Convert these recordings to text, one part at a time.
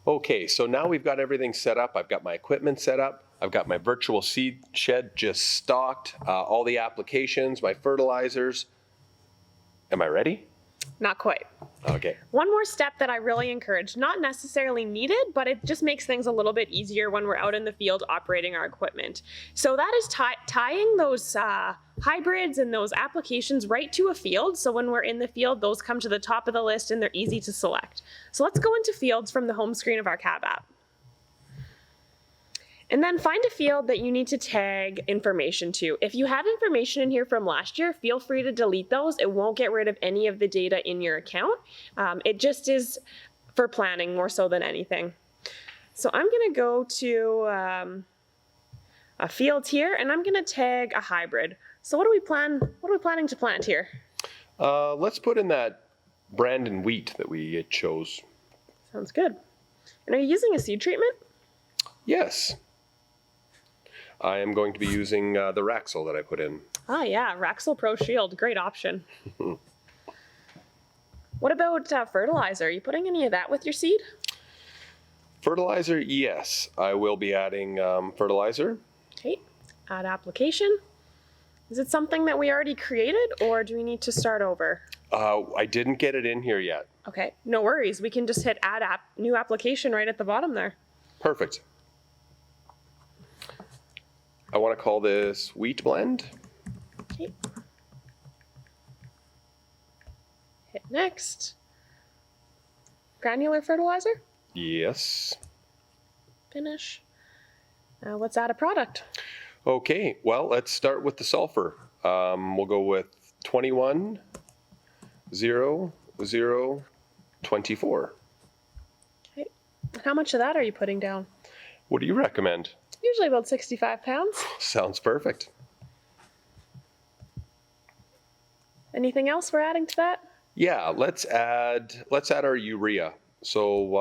Okay, so now we've got everything set up. I've got my equipment set up. I've got my virtual seed shed just stocked, all the applications, my fertilizers. Am I ready? Not quite. Okay. One more step that I really encourage, not necessarily needed, but it just makes things a little bit easier when we're out in the field operating our equipment. So that is tying those hybrids and those applications right to a field. So when we're in the field, those come to the top of the list and they're easy to select. So let's go into fields from the home screen of our cab app. And then find a field that you need to tag information to. If you have information in here from last year, feel free to delete those. It won't get rid of any of the data in your account. It just is for planning more so than anything. So I'm going to go to a field here, and I'm going to tag a hybrid. So what are we planning to plant here? Let's put in that Brandon wheat that we chose. Sounds good. And are you using a seed treatment? Yes. I am going to be using the Raxel that I put in. Ah, yeah, Raxel Pro Shield, great option. What about fertilizer? Are you putting any of that with your seed? Fertilizer, yes. I will be adding fertilizer. Okay, add application. Is it something that we already created, or do we need to start over? I didn't get it in here yet. Okay, no worries. We can just hit add new application right at the bottom there. Perfect. I want to call this wheat blend. Okay. Hit next. Granular fertilizer? Yes. Finish. Now let's add a product. Okay, well, let's start with the sulfur. We'll go with 21-0-0-24. Okay. How much of that are you putting down? What do you recommend? Usually about 65 pounds. Sounds perfect. Anything else we're adding to that? Yeah, let's add our urea. So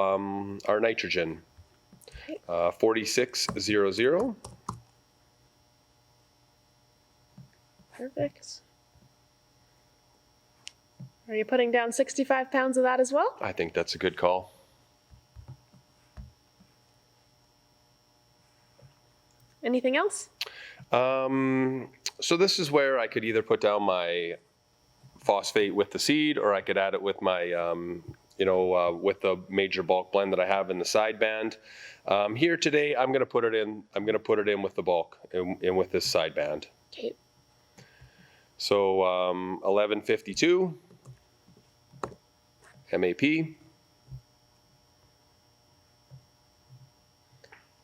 our nitrogen, 46-00. Perfect. Are you putting down 65 pounds of that as well? I think that's a good call. Anything else? So this is where I could either put down my phosphate with the seed, or I could add it with my, with the major bulk blend that I have in the sideband. Here today, I'm going to put it in. I'm going to put it in with the bulk, in with this sideband. Okay. So 1152 MAP.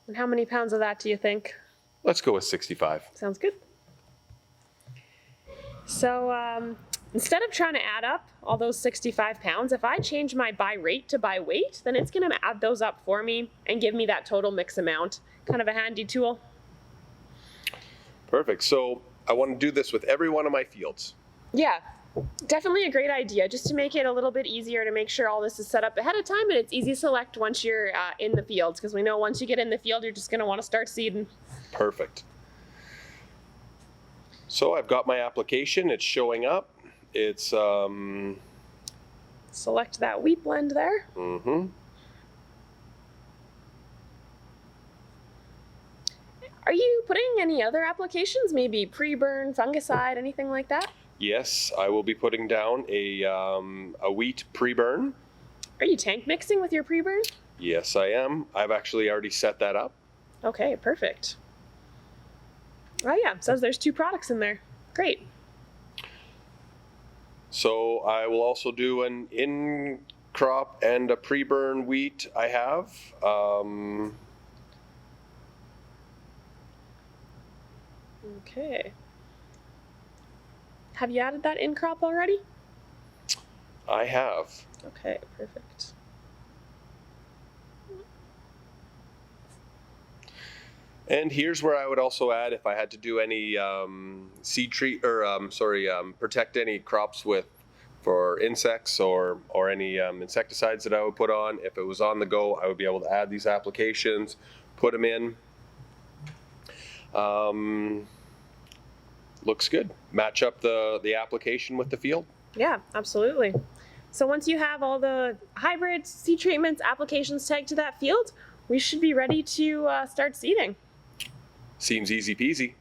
And how many pounds of that do you think? Let's go with 65. Sounds good. So instead of trying to add up all those 65 pounds, if I change my by rate to by weight, then it's going to add those up for me and give me that total mix amount. Kind of a handy tool. Perfect. So I want to do this with every one of my fields. Yeah, definitely a great idea, just to make it a little bit easier to make sure all this is set up ahead of time and it's easy to select once you're in the fields, because we know once you get in the field, you're just going to want to start seeding. Perfect. So I've got my application. It's showing up. It's select that wheat blend there. Mm-hmm. Are you putting any other applications, maybe pre-burn, fungicide, anything like that? Yes, I will be putting down a wheat pre-burn. Are you tank mixing with your pre-burn? Yes, I am. I've actually already set that up. Okay, perfect. Oh yeah, it says there's 2 products in there. Great. So I will also do an in-crop and a pre-burn wheat I have. Okay. Have you added that in crop already? I have. Okay, perfect. And here's where I would also add, if I had to do any seed treat or protect any crops for insects or any insecticides that I would put on. If it was on the go, I would be able to add these applications, put them in. Looks good. Match up the application with the field. Yeah, absolutely. So once you have all the hybrids, seed treatments, applications tagged to that field, we should be ready to start seeding. Seems easy peasy.